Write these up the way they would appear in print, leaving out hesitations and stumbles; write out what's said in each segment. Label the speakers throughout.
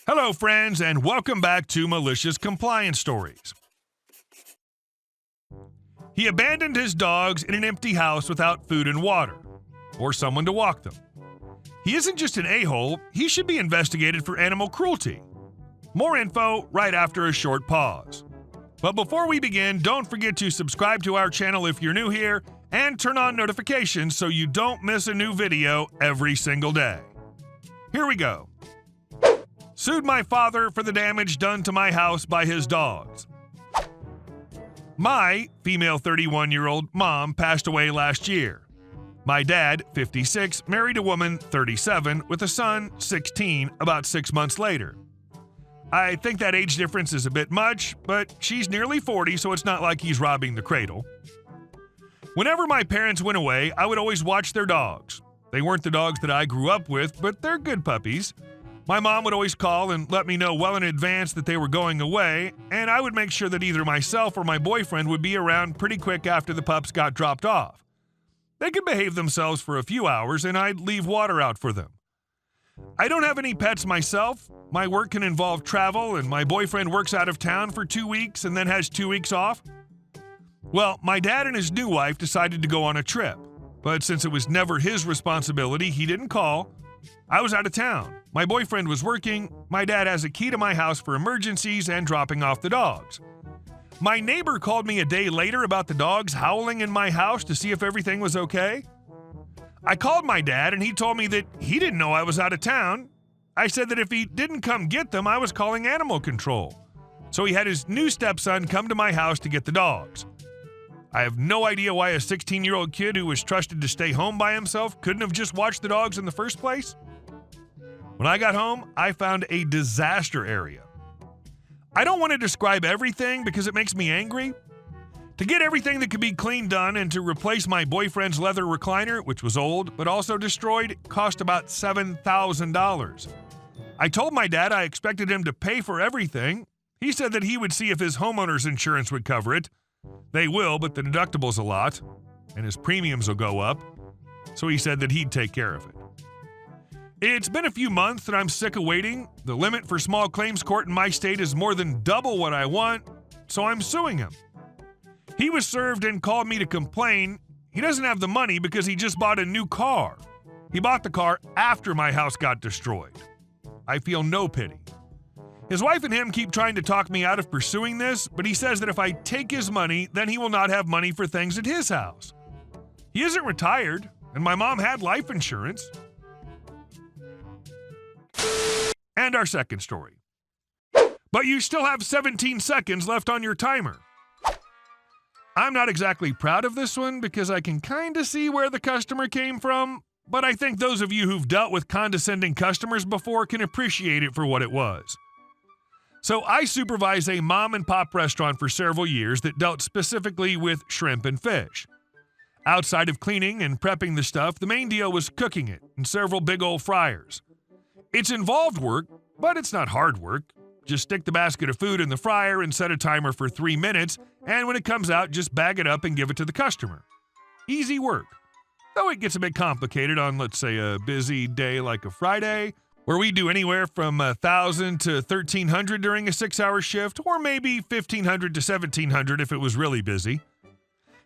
Speaker 1: Hello, friends, and welcome back to Malicious Compliance Stories. He abandoned his dogs in an empty house without food and water, or someone to walk them. He isn't just an a-hole, he should be investigated for animal cruelty. More info right after a short pause. But before we begin, don't forget to subscribe to our channel if you're new here, and turn on notifications so you don't miss a new video every single day. Here we go. Sued my father for the damage done to my house by his dogs. My female 31-year-old mom passed away last year. My dad, 56, married a woman, 37, with a son, 16, about 6 months later. I think that age difference is a bit much, but she's nearly 40, so it's not like he's robbing the cradle. Whenever my parents went away, I would always watch their dogs. They weren't the dogs that I grew up with, but they're good puppies. My mom would always call and let me know well in advance that they were going away, and I would make sure that either myself or my boyfriend would be around pretty quick after the pups got dropped off. They could behave themselves for a few hours, and I'd leave water out for them. I don't have any pets myself. My work can involve travel, and my boyfriend works out of town for 2 weeks and then has 2 weeks off. Well, my dad and his new wife decided to go on a trip, but since it was never his responsibility, he didn't call. I was out of town. My boyfriend was working. My dad has a key to my house for emergencies and dropping off the dogs. My neighbor called me a day later about the dogs howling in my house to see if everything was okay. I called my dad and he told me that he didn't know I was out of town. I said that if he didn't come get them, I was calling animal control. So he had his new stepson come to my house to get the dogs. I have no idea why a 16-year-old kid who was trusted to stay home by himself couldn't have just watched the dogs in the first place. When I got home, I found a disaster area. I don't want to describe everything because it makes me angry. To get everything that could be cleaned done and to replace my boyfriend's leather recliner, which was old but also destroyed, cost about $7,000. I told my dad I expected him to pay for everything. He said that he would see if his homeowner's insurance would cover it. They will, but the deductible's a lot, and his premiums will go up. So he said that he'd take care of it. It's been a few months and I'm sick of waiting. The limit for small claims court in my state is more than double what I want, so I'm suing him. He was served and called me to complain. He doesn't have the money because he just bought a new car. He bought the car after my house got destroyed. I feel no pity. His wife and him keep trying to talk me out of pursuing this, but he says that if I take his money, then he will not have money for things at his house. He isn't retired, and my mom had life insurance. And our second story. But you still have 17 seconds left on your timer. I'm not exactly proud of this one because I can kind of see where the customer came from, but I think those of you who've dealt with condescending customers before can appreciate it for what it was. So I supervised a mom-and-pop restaurant for several years that dealt specifically with shrimp and fish. Outside of cleaning and prepping the stuff, the main deal was cooking it in several big old fryers. It's involved work, but it's not hard work. Just stick the basket of food in the fryer and set a timer for 3 minutes, and when it comes out, just bag it up and give it to the customer. Easy work. Though it gets a bit complicated on, let's say, a busy day like a Friday, where we do anywhere from 1,000 to 1,300 during a 6-hour shift, or maybe 1,500 to 1,700 if it was really busy.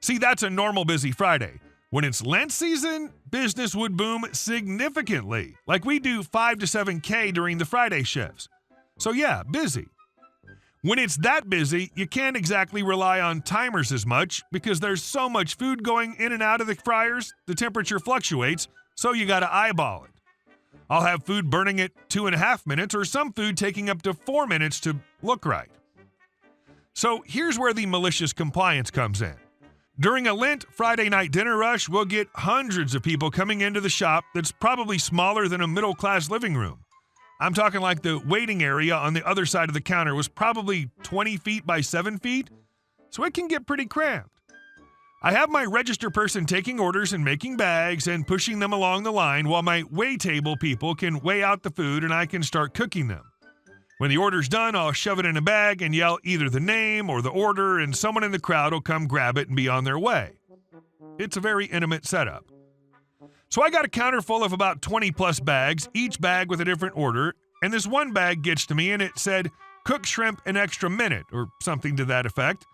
Speaker 1: See, that's a normal busy Friday. When it's Lent season, business would boom significantly, like we do 5 to 7K during the Friday shifts. So yeah, busy. When it's that busy, you can't exactly rely on timers as much because there's so much food going in and out of the fryers, the temperature fluctuates, so you gotta eyeball it. I'll have food burning at 2.5 minutes or some food taking up to 4 minutes to look right. So here's where the malicious compliance comes in. During a Lent Friday night dinner rush, we'll get hundreds of people coming into the shop that's probably smaller than a middle-class living room. I'm talking like the waiting area on the other side of the counter was probably 20 feet by 7 feet, so it can get pretty cramped. I have my register person taking orders and making bags and pushing them along the line while my weigh table people can weigh out the food and I can start cooking them. When the order's done, I'll shove it in a bag and yell either the name or the order, and someone in the crowd will come grab it and be on their way. It's a very intimate setup. So I got a counter full of about 20 plus bags, each bag with a different order, and this one bag gets to me and it said, "Cook shrimp an extra minute," or something to that effect.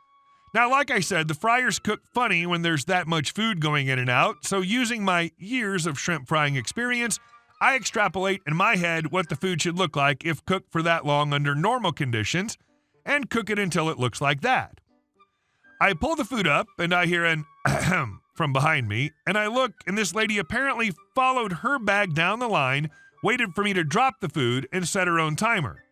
Speaker 1: Now, like I said, the fryers cook funny when there's that much food going in and out, so using my years of shrimp frying experience, I extrapolate in my head what the food should look like if cooked for that long under normal conditions, and cook it until it looks like that. I pull the food up, and I hear an ahem from behind me, and I look, and this lady apparently followed her bag down the line, waited for me to drop the food, and set her own timer.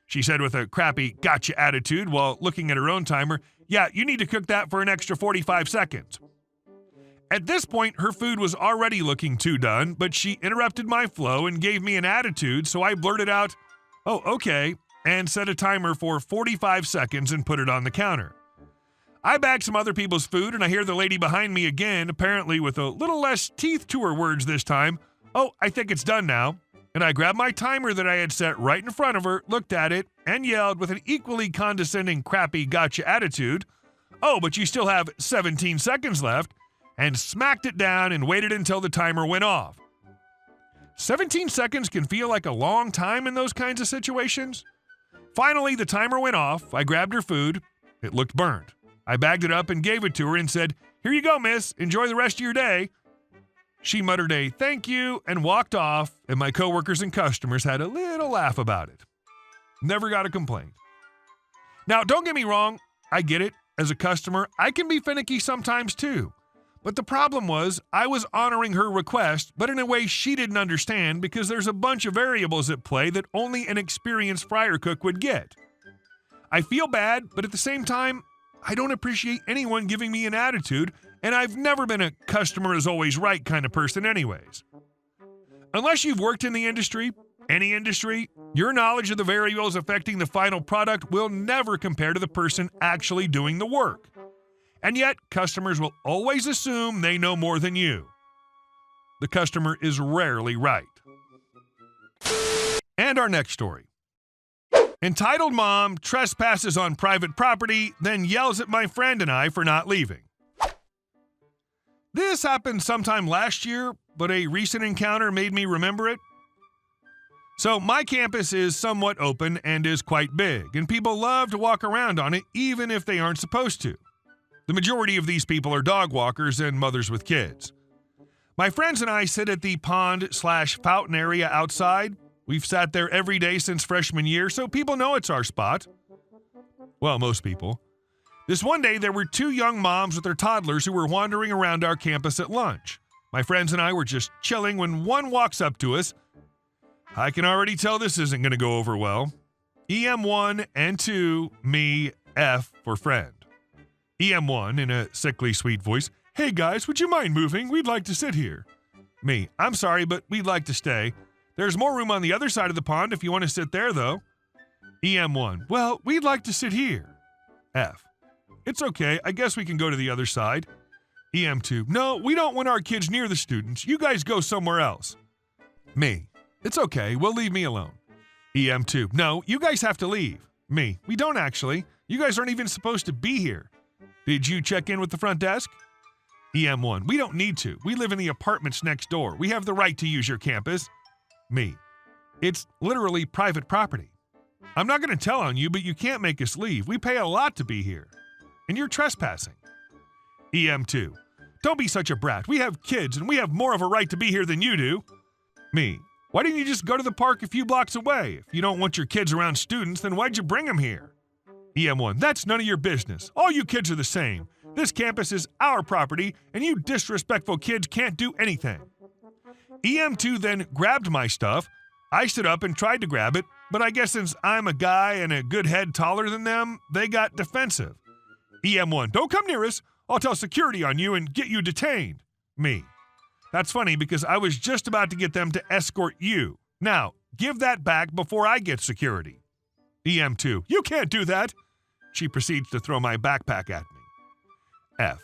Speaker 1: She said with a crappy gotcha attitude while looking at her own timer, "Yeah, you need to cook that for an extra 45 seconds. At this point, her food was already looking too done, but she interrupted my flow and gave me an attitude, so I blurted out, "Oh, okay," and set a timer for 45 seconds and put it on the counter. I bag some other people's food, and I hear the lady behind me again, apparently with a little less teeth to her words this time. "Oh, I think it's done now." And I grabbed my timer that I had set right in front of her, looked at it, and yelled with an equally condescending, crappy gotcha attitude, "Oh, but you still have 17 seconds left," and smacked it down and waited until the timer went off. 17 seconds can feel like a long time in those kinds of situations. Finally, the timer went off. I grabbed her food. It looked burned. I bagged it up and gave it to her and said, "Here you go, miss. Enjoy the rest of your day." She muttered a thank you and walked off, and my coworkers and customers had a little laugh about it. Never got a complaint. Now, don't get me wrong. I get it. As a customer, I can be finicky sometimes too. But the problem was I was honoring her request, but in a way she didn't understand because there's a bunch of variables at play that only an experienced fryer cook would get. I feel bad, but at the same time, I don't appreciate anyone giving me an attitude, and I've never been a customer is always right kind of person anyways. Unless you've worked in the industry, any industry, your knowledge of the variables affecting the final product will never compare to the person actually doing the work. And yet, customers will always assume they know more than you. The customer is rarely right. And our next story. Entitled mom trespasses on private property, then yells at my friend and I for not leaving. This happened sometime last year, but a recent encounter made me remember it. So my campus is somewhat open and is quite big, and people love to walk around on it even if they aren't supposed to. The majority of these people are dog walkers and mothers with kids. My friends and I sit at the pond/fountain area outside. We've sat there every day since freshman year, so people know it's our spot. Well, most people. This one day, there were two young moms with their toddlers who were wandering around our campus at lunch. My friends and I were just chilling when one walks up to us. I can already tell this isn't going to go over well. EM1 and 2, me, F for friend. EM1 in a sickly sweet voice, "Hey guys, would you mind moving? We'd like to sit here." Me, "I'm sorry, but we'd like to stay. There's more room on the other side of the pond if you want to sit there, though." EM1, "Well, we'd like to sit here." F, "It's okay. I guess we can go to the other side." EM2, "No, we don't want our kids near the students. You guys go somewhere else." Me, "It's okay. We'll leave me alone." EM2, "No, you guys have to leave." Me, "We don't actually. You guys aren't even supposed to be here. Did you check in with the front desk?" EM1, "We don't need to. We live in the apartments next door. We have the right to use your campus." Me, "It's literally private property. I'm not going to tell on you, but you can't make us leave. We pay a lot to be here. And you're trespassing." EM2, "Don't be such a brat. We have kids, and we have more of a right to be here than you do." Me, "Why didn't you just go to the park a few blocks away? If you don't want your kids around students, then why'd you bring them here?" EM1, "That's none of your business. All you kids are the same. This campus is our property, and you disrespectful kids can't do anything." EM2 then grabbed my stuff. I stood up and tried to grab it, but I guess since I'm a guy and a good head taller than them, they got defensive. EM1, "Don't come near us. I'll tell security on you and get you detained." Me, "That's funny because I was just about to get them to escort you. Now, give that back before I get security." EM2, "You can't do that." She proceeds to throw my backpack at me. F,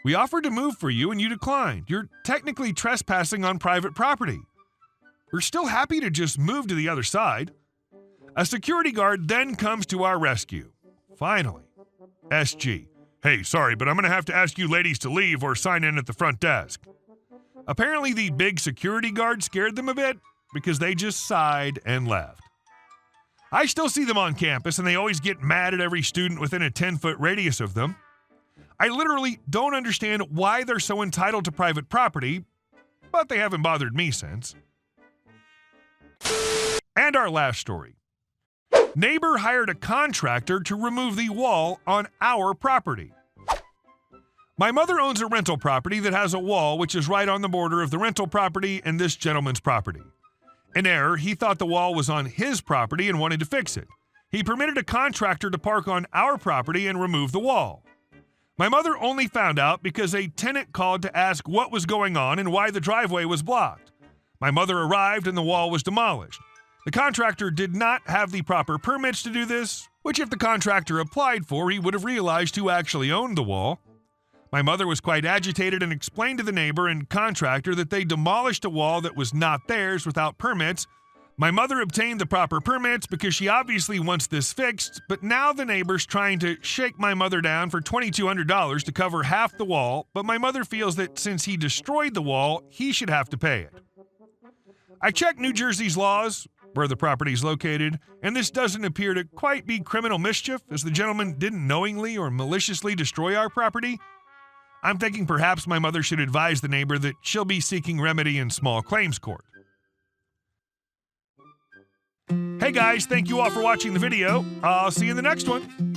Speaker 1: "We offered to move for you and you declined. You're technically trespassing on private property. We're still happy to just move to the other side." A security guard then comes to our rescue. Finally. SG, "Hey, sorry, but I'm going to have to ask you ladies to leave or sign in at the front desk." Apparently the big security guard scared them a bit because they just sighed and left. I still see them on campus, and they always get mad at every student within a 10-foot radius of them. I literally don't understand why they're so entitled to private property, but they haven't bothered me since. And our last story. Neighbor hired a contractor to remove the wall on our property. My mother owns a rental property that has a wall which is right on the border of the rental property and this gentleman's property. In error, he thought the wall was on his property and wanted to fix it. He permitted a contractor to park on our property and remove the wall. My mother only found out because a tenant called to ask what was going on and why the driveway was blocked. My mother arrived and the wall was demolished. The contractor did not have the proper permits to do this, which if the contractor applied for, he would have realized who actually owned the wall. My mother was quite agitated and explained to the neighbor and contractor that they demolished a wall that was not theirs without permits. My mother obtained the proper permits because she obviously wants this fixed, but now the neighbor's trying to shake my mother down for $2,200 to cover half the wall, but my mother feels that since he destroyed the wall, he should have to pay it. I checked New Jersey's laws, where the property is located, and this doesn't appear to quite be criminal mischief, as the gentleman didn't knowingly or maliciously destroy our property. I'm thinking perhaps my mother should advise the neighbor that she'll be seeking remedy in small claims court. Hey guys, thank you all for watching the video. I'll see you in the next one.